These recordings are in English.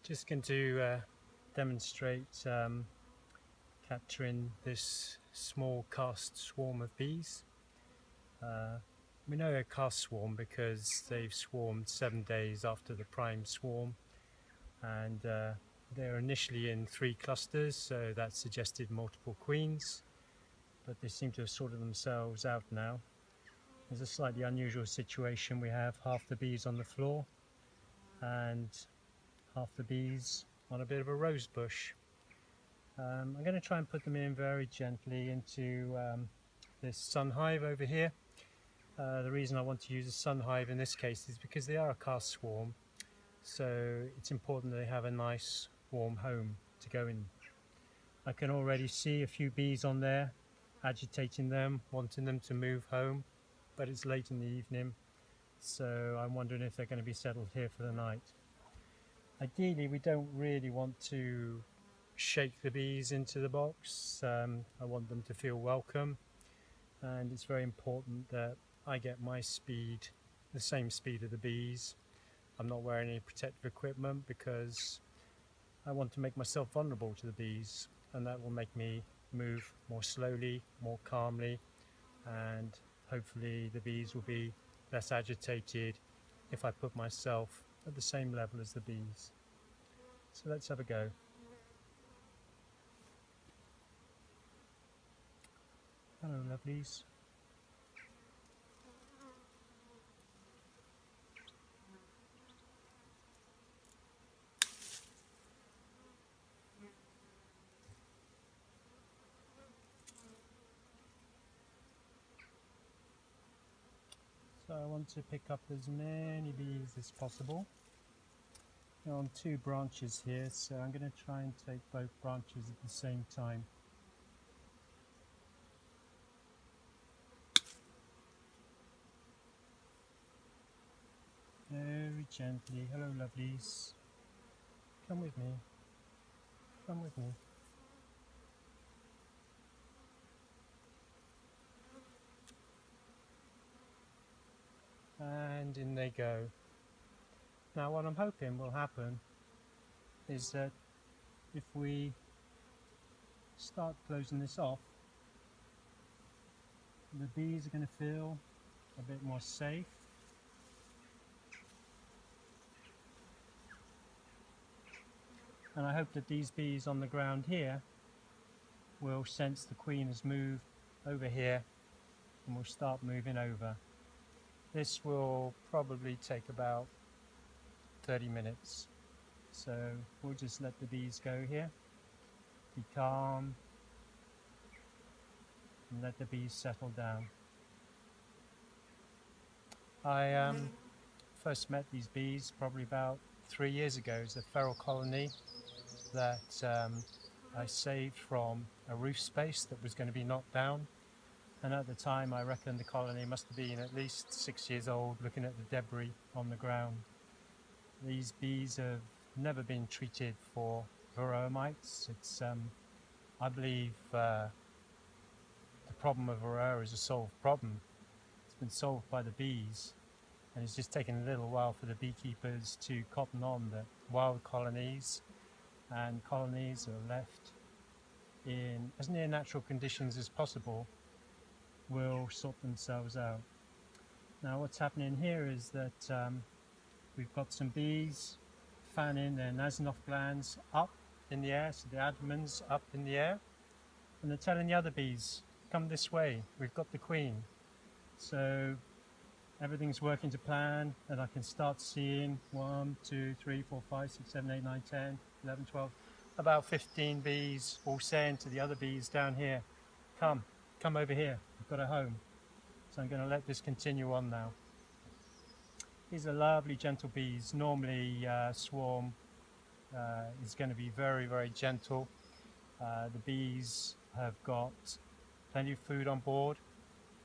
Just going to demonstrate capturing this small cast swarm of bees. We know a cast swarm because they've swarmed 7 days after the prime swarm, and they're initially in 3 clusters, so that suggested multiple queens, but they seem to have sorted themselves out now. There's a slightly unusual situation. We have half the bees on the floor and half the bees on a bit of a rose bush. I'm going to try and put them in very gently into this Sun Hive over here. The reason I want to use a Sun Hive in this case is because they are a cast swarm, so it's important that they have a nice warm home to go in. I can already see a few bees on there, agitating them, wanting them to move home, but it's late in the evening, so I'm wondering if they're going to be settled here for the night. Ideally, we don't really want to shake the bees into the box. I want them to feel welcome, and it's very important that I get my speed, the same speed of the bees. I'm not wearing any protective equipment because I want to make myself vulnerable to the bees, and that will make me move more slowly, more calmly, and hopefully the bees will be less agitated if I put myself at the same level as the bees. So let's have a go. Hello, lovelies. So I want to pick up as many bees as possible. They're on 2 branches here, so I'm going to try and take both branches at the same time. Very gently. Hello, lovelies. Come with me. Come with me. And in they go. Now what I'm hoping will happen is that if we start closing this off, the bees are going to feel a bit more safe. And I hope that these bees on the ground here will sense the queen has moved over here and will start moving over. This will probably take about 30 minutes. So we'll just let the bees go here. Be calm and let the bees settle down. I first met these bees probably about 3 years ago. It's a feral colony that I saved from a roof space that was going to be knocked down. And at the time, I reckon the colony must have been at least 6 years old, looking at the debris on the ground. These bees have never been treated for varroa mites. It's, I believe, the problem of varroa is a solved problem. It's been solved by the bees, and it's just taken a little while for the beekeepers to cotton on that wild colonies and colonies are left in as near natural conditions as possible will sort themselves out. Now what's happening here is that we've got some bees fanning their Nasenhof glands up in the air, so the abdomen's up in the air, and they're telling the other bees, come this way, we've got the queen. So everything's working to plan, and I can start seeing 1, 2, 3, 4, 5, 6, 7, 8, 9, 10, 11, 12, about 15 bees all saying to the other bees down here, come over here, we've got a home. So I'm going to let this continue on now. These are lovely gentle bees. Normally swarm is going to be very, very gentle. The bees have got plenty of food on board.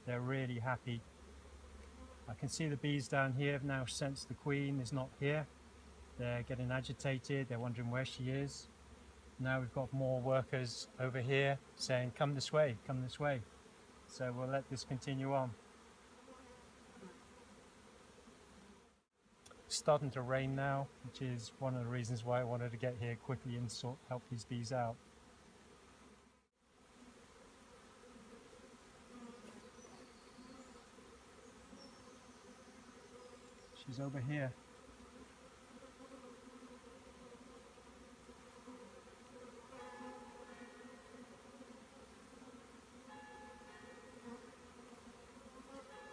They're really happy. I can see the bees down here have now sensed the queen is not here. They're getting agitated, they're wondering where she is. Now we've got more workers over here saying, come this way, come this way. So we'll let this continue on. starting to rain now, which is one of the reasons why I wanted to get here quickly and help these bees out. She's over here.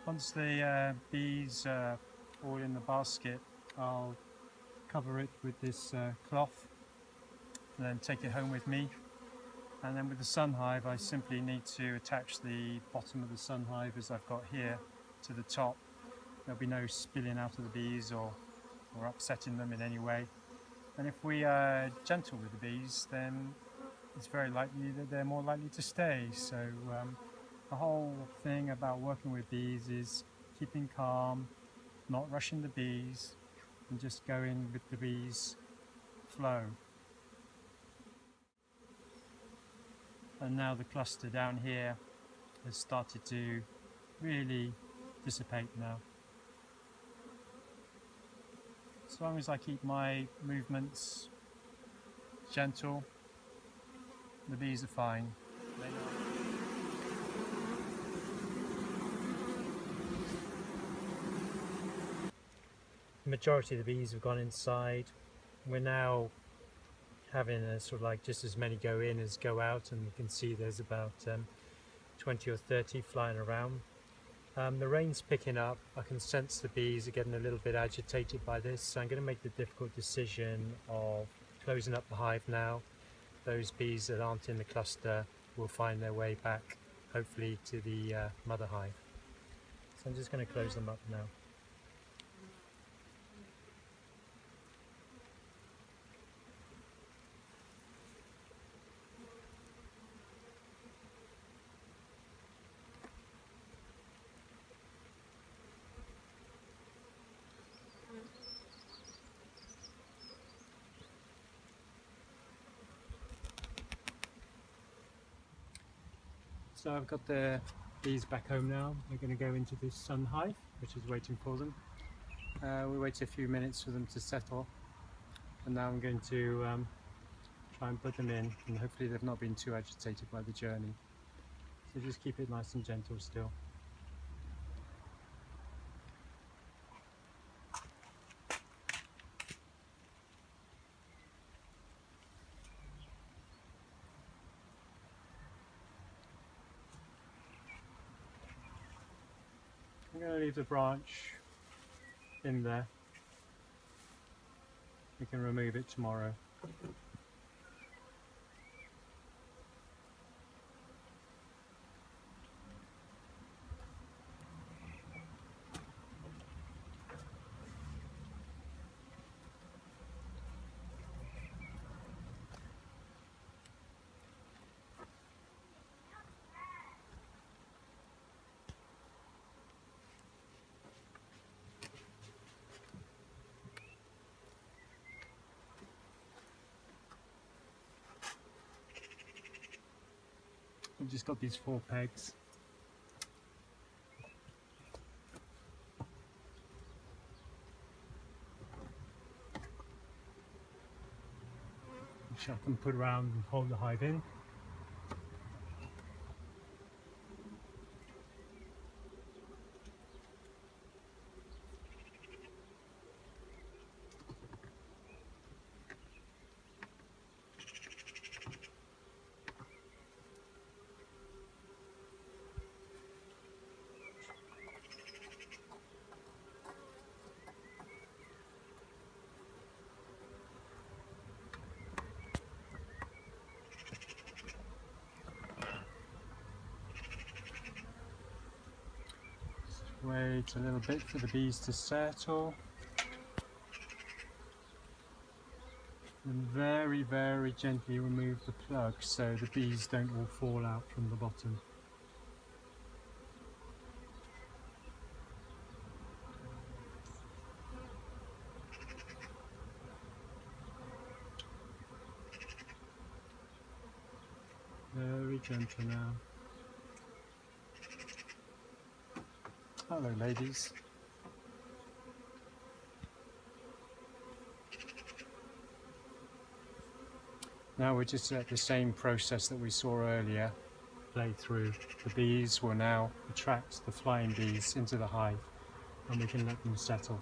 Once the bees are all in the basket, I'll cover it with this cloth and then take it home with me. And then with the Sun Hive, I simply need to attach the bottom of the Sun Hive, as I've got here, to the top. There'll be no spilling out of the bees or upsetting them in any way. And if we are gentle with the bees, then it's very likely that they're more likely to stay. So the whole thing about working with bees is keeping calm, not rushing the bees, and just going with the bees' flow. And now the cluster down here has started to really dissipate now. As long as I keep my movements gentle, the bees are fine. The majority of the bees have gone inside. We're now having a sort of like just as many go in as go out, and you can see there's about 20 or 30 flying around. The rain's picking up. I can sense the bees are getting a little bit agitated by this, so I'm going to make the difficult decision of closing up the hive now. Those bees that aren't in the cluster will find their way back, hopefully, to the mother hive. So I'm just going to close them up now. So I've got the bees back home now. They're going to go into this Sun Hive, which is waiting for them. We waited a few minutes for them to settle, and now I'm going to try and put them in, and hopefully they've not been too agitated by the journey. So just keep it nice and gentle still. I'm going to leave the branch in there. We can remove it tomorrow. I've just got these 4 pegs. Which I can put around and hold the hive in. Wait a little bit for the bees to settle. And very, very gently remove the plug so the bees don't all fall out from the bottom. Very gentle now. Hello, ladies. Now we're just at the same process that we saw earlier play through. The bees will now attract the flying bees into the hive, and we can let them settle.